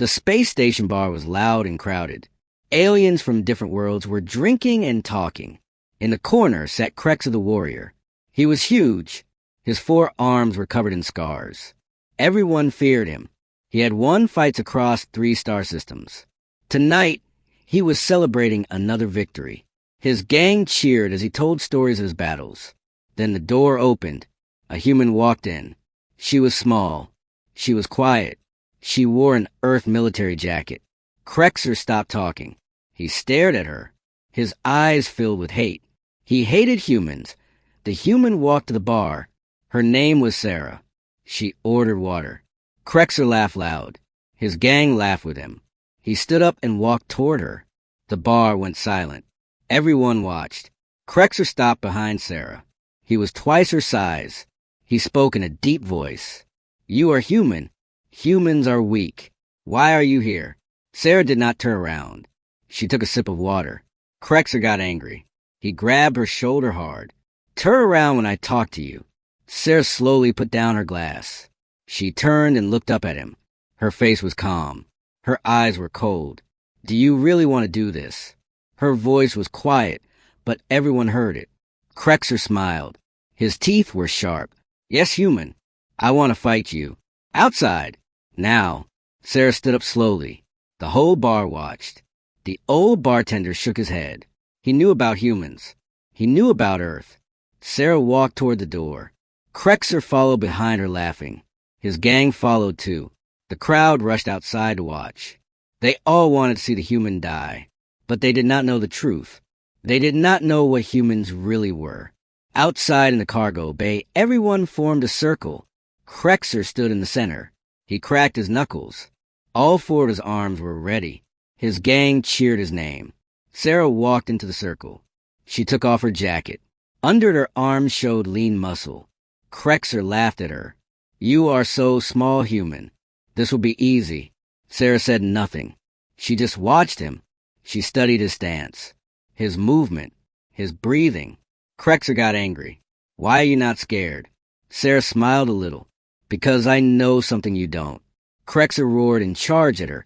The space station bar was loud and crowded. Aliens from different worlds were drinking and talking. In the corner sat Crexer the warrior. He was huge. His 4 arms were covered in scars. Everyone feared him. He had won fights across 3 star systems. Tonight, he was celebrating another victory. His gang cheered as he told stories of his battles. Then the door opened. A human walked in. She was small. She was quiet. She wore an Earth military jacket. Crexer stopped talking. He stared at her. His eyes filled with hate. He hated humans. The human walked to the bar. Her name was Sarah. She ordered water. Crexer laughed loud. His gang laughed with him. He stood up and walked toward her. The bar went silent. Everyone watched. Crexer stopped behind Sarah. He was twice her size. He spoke in a deep voice. "You are human. Humans are weak. Why are you here?" Sarah did not turn around. She took a sip of water. Crexer got angry. He grabbed her shoulder hard. "Turn around when I talk to you." Sarah slowly put down her glass. She turned and looked up at him. Her face was calm. Her eyes were cold. "Do you really want to do this?" Her voice was quiet, but everyone heard it. Crexer smiled. His teeth were sharp. "Yes, human. I want to fight you. Outside. Now." Sarah stood up slowly. The whole bar watched. The old bartender shook his head. He knew about humans. He knew about Earth. Sarah walked toward the door. Crexer followed behind her laughing. His gang followed too. The crowd rushed outside to watch. They all wanted to see the human die, but they did not know the truth. They did not know what humans really were. Outside in the cargo bay, everyone formed a circle. Crexer stood in the center. He cracked his knuckles. All 4 of his arms were ready. His gang cheered his name. Sarah walked into the circle. She took off her jacket. Under her arms showed lean muscle. Crexer laughed at her. "You are so small, human. This will be easy." Sarah said nothing. She just watched him. She studied his stance, his movement, his breathing. Crexer got angry. "Why are you not scared?" Sarah smiled a little. "Because I know something you don't." Crexer roared and charged at her.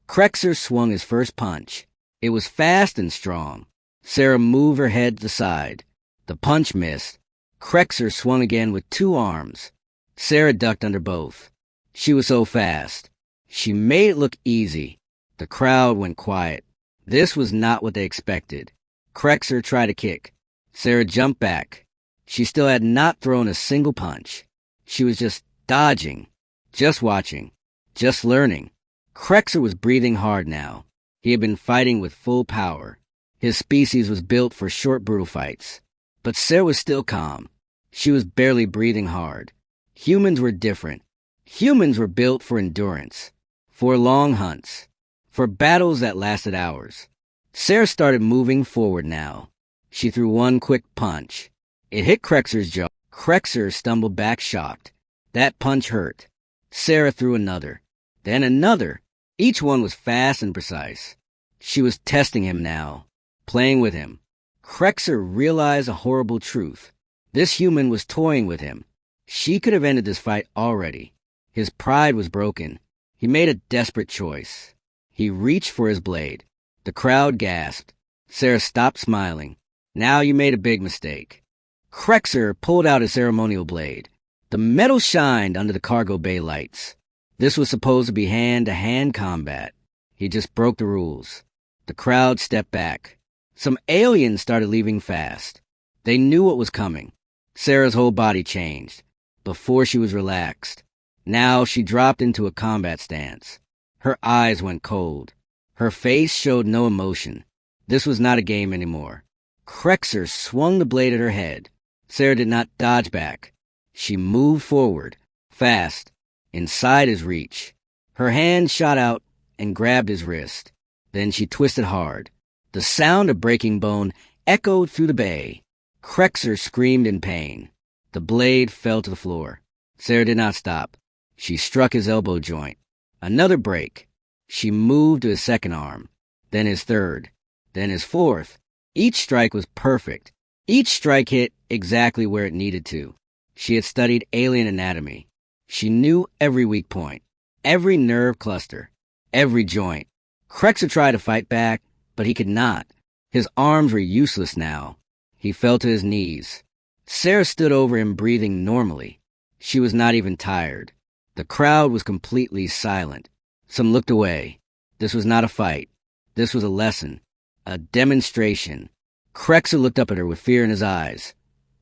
Crexer swung his first punch. It was fast and strong. Sarah moved her head to the side. The punch missed. Crexer swung again with 2 arms. Sarah ducked under both. She was so fast. She made it look easy. The crowd went quiet. This was not what they expected. Crexer tried a kick. Sarah jumped back. She still had not thrown a single punch. She was just dodging, just watching, just learning. Crexer was breathing hard now. He had been fighting with full power. His species was built for short, brutal fights. But Sarah was still calm. She was barely breathing hard. Humans were different. Humans were built for endurance, for long hunts, for battles that lasted hours. Sarah started moving forward now. She threw one quick punch. It hit Crexer's jaw. Crexer stumbled back shocked. That punch hurt. Sarah threw another, then another. Each one was fast and precise. She was testing him now, playing with him. Crexer realized a horrible truth. This human was toying with him. She could have ended this fight already. His pride was broken. He made a desperate choice. He reached for his blade. The crowd gasped. Sarah stopped smiling. "Now you made a big mistake." Crexer pulled out his ceremonial blade. The metal shined under the cargo bay lights. This was supposed to be hand-to-hand combat. He just broke the rules. The crowd stepped back. Some aliens started leaving fast. They knew what was coming. Sarah's whole body changed. Before she was relaxed. Now she dropped into a combat stance. Her eyes went cold. Her face showed no emotion. This was not a game anymore. Crexer swung the blade at her head. Sarah did not dodge back. She moved forward, fast, inside his reach. Her hand shot out and grabbed his wrist. Then she twisted hard. The sound of breaking bone echoed through the bay. Crexer screamed in pain. The blade fell to the floor. Sarah did not stop. She struck his elbow joint. Another break. She moved to his second arm, then his third, then his fourth. Each strike was perfect. Each strike hit exactly where it needed to. She had studied alien anatomy. She knew every weak point, every nerve cluster. Every joint. Crexer tried to fight back, but he could not. His arms were useless now. He fell to his knees. Sarah stood over him, breathing normally. She was not even tired. The crowd was completely silent. Some looked away. This was not a fight. This was a lesson. A demonstration. Crexer looked up at her with fear in his eyes.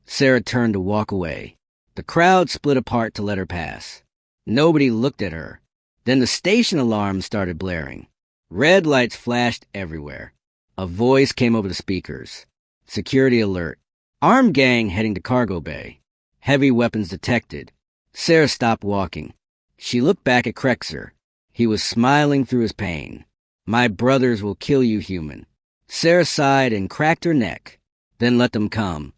Sarah turned to walk away. The crowd split apart to let her pass. Nobody looked at her. Then the station alarm started blaring. Red lights flashed everywhere. A voice came over the speakers. Security alert. Armed gang heading to cargo bay. Heavy weapons detected. Sarah stopped walking. She looked back at Crexer. He was smiling through his pain. My brothers will kill you, human. Sarah sighed and cracked her neck. Then let them come.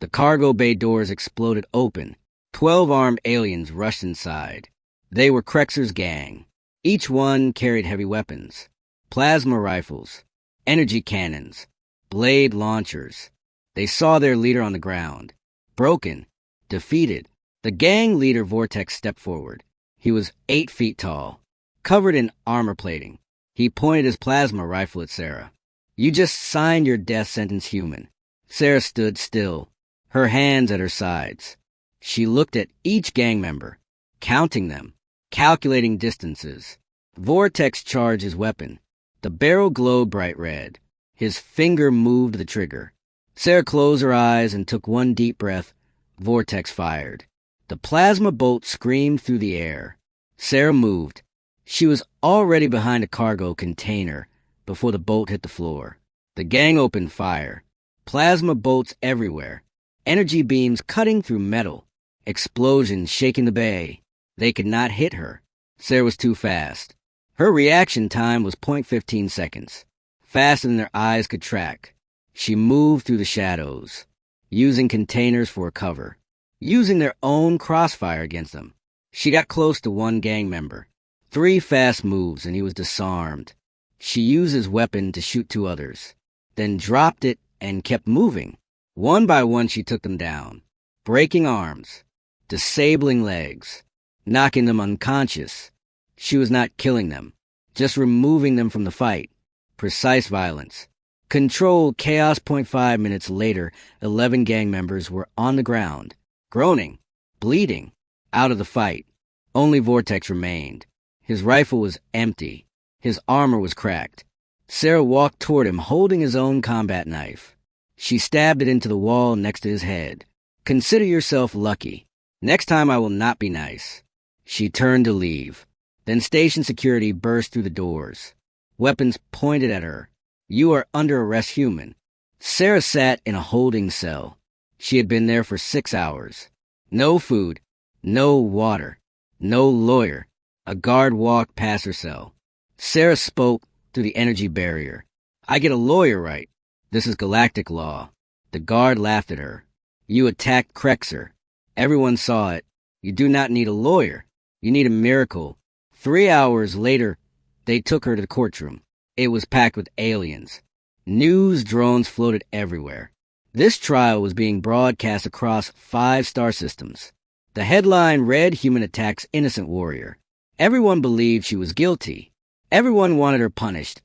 The cargo bay doors exploded open. 12 armed aliens rushed inside. They were Crexer's gang. Each one carried heavy weapons. Plasma rifles. Energy cannons. Blade launchers. They saw their leader on the ground. Broken. Defeated. The gang leader Vortex stepped forward. He was 8 feet tall. Covered in armor plating. He pointed his plasma rifle at Sarah. You just signed your death sentence, human. Sarah stood still, her hands at her sides. She looked at each gang member, counting them, calculating distances. Vortex charged his weapon. The barrel glowed bright red. His finger moved the trigger. Sarah closed her eyes and took one deep breath. Vortex fired. The plasma bolt screamed through the air. Sarah moved. She was already behind a cargo container before the bolt hit the floor. The gang opened fire. Plasma bolts everywhere. Energy beams cutting through metal. Explosions shaking the bay. They could not hit her. Sarah was too fast. Her reaction time was 0.15 seconds. Faster than their eyes could track. She moved through the shadows, using containers for cover, using their own crossfire against them. She got close to one gang member. 3 fast moves and he was disarmed. She used his weapon to shoot 2 others, then dropped it and kept moving. One by one she took them down, breaking arms, disabling legs, knocking them unconscious. She was not killing them, just removing them from the fight. Precise violence. Controlled chaos. 0.5 minutes later, 11 gang members were on the ground, groaning, bleeding, out of the fight. Only Vortex remained. His rifle was empty. His armor was cracked. Sarah walked toward him, holding his own combat knife. She stabbed it into the wall next to his head. Consider yourself lucky. Next time I will not be nice. She turned to leave. Then station security burst through the doors. Weapons pointed at her. You are under arrest, human. Sarah sat in a holding cell. She had been there for 6 hours. No food, no water, no lawyer. A guard walked past her cell. Sarah spoke through the energy barrier. I get a lawyer, right? This is galactic law. The guard laughed at her. You attacked Crexer. Everyone saw it. You do not need a lawyer. You need a miracle. 3 hours later, they took her to the courtroom. It was packed with aliens. News drones floated everywhere. This trial was being broadcast across 5 star systems. The headline read, Human Attacks Innocent Warrior. Everyone believed she was guilty. Everyone wanted her punished.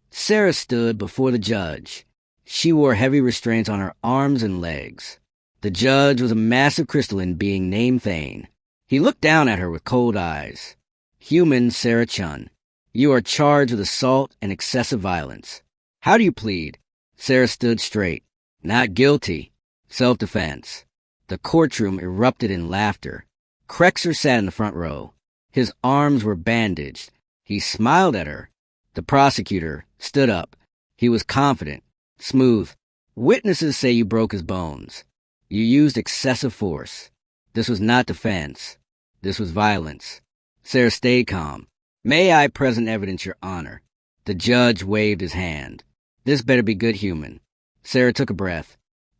Sarah stood before the judge. She wore heavy restraints on her arms and legs. The judge was a massive crystalline being named Thane. He looked down at her with cold eyes. Human Sarah Chun, you are charged with assault and excessive violence. How do you plead? Sarah stood straight. Not guilty. Self-defense. The courtroom erupted in laughter. Crexer sat in the front row. His arms were bandaged. He smiled at her. The prosecutor stood up. He was confident, smooth. Witnesses say you broke his bones. You used excessive force. This was not defense. This was violence. Sarah stayed calm. May I present evidence, Your Honor? The judge waved his hand. This better be good, human. Sarah took a breath.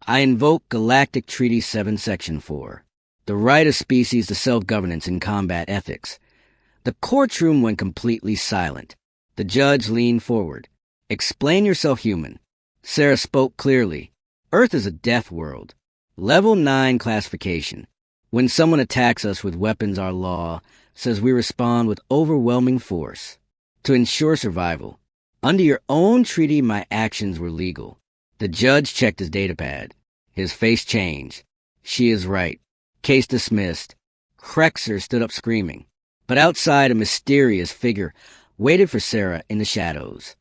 I invoke Galactic Treaty 7, Section 4. The right of species to self-governance in combat ethics. The courtroom went completely silent. The judge leaned forward. Explain yourself, human. Sarah spoke clearly. Earth is a death world. Level 9 classification. When someone attacks us with weapons, our law says we respond with overwhelming force. to ensure survival. Under your own treaty, my actions were legal. The judge checked his datapad. His face changed. She is right. Case dismissed. Krexer stood up screaming. But outside, a mysterious figure waited for Sarah in the shadows.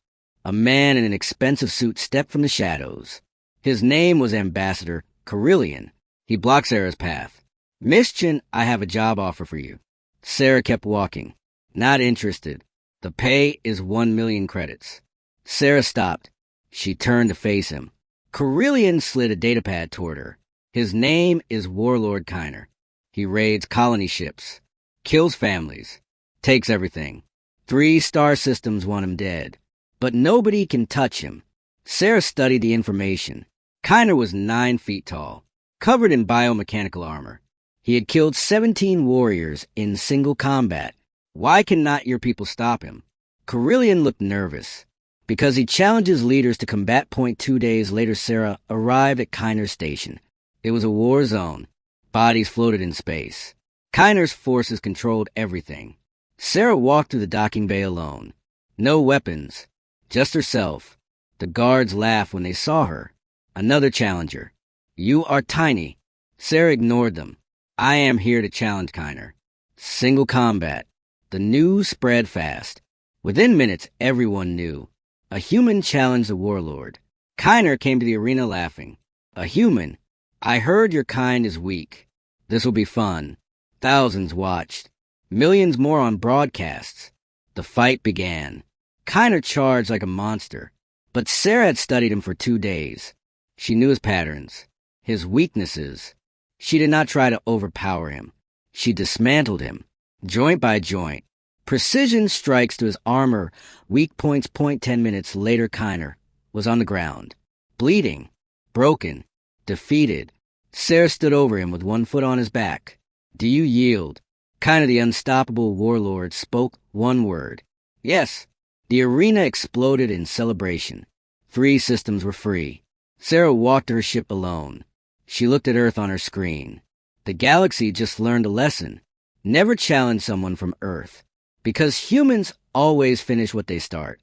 A man in an expensive suit stepped from the shadows. His name was Ambassador Carillion. He blocked Sarah's path. Miss Chin, I have a job offer for you. Sarah kept walking. Not interested. The pay is 1,000,000 credits. Sarah stopped. She turned to face him. Carillion slid a datapad toward her. His name is Warlord Kiner. He raids colony ships, kills families, takes everything. 3 star systems want him dead. But nobody can touch him. Sarah studied the information. Kiner was 9 feet tall, covered in biomechanical armor. He had killed 17 warriors in single combat. Why cannot your people stop him? Carillion looked nervous. Because he challenges leaders to combat point 2 days later, Sarah arrived at Kiner's station. It was a war zone. Bodies floated in space. Kiner's forces controlled everything. Sarah walked through the docking bay alone. No weapons, just herself. The guards laughed when they saw her. Another challenger. You are tiny. Sarah ignored them. I am here to challenge Kiner. Single combat. The news spread fast. Within minutes, everyone knew. A human challenged the warlord. Kiner came to the arena laughing. A human? I heard your kind is weak. This will be fun. Thousands watched. Millions more on broadcasts. The fight began. Kiner charged like a monster. But Sarah had studied him for 2 days. She knew his patterns, his weaknesses. She did not try to overpower him. She dismantled him, joint by joint. Precision strikes to his armor, weak points. 10 minutes later, Kiner was on the ground, bleeding, broken, defeated. Sarah stood over him with 1 foot on his back. Do you yield? Kiner, the unstoppable warlord, spoke 1 word. Yes. The arena exploded in celebration. 3 systems were free. Sarah walked to her ship alone. She looked at Earth on her screen. The galaxy just learned a lesson. Never challenge someone from Earth. Because humans always finish what they start.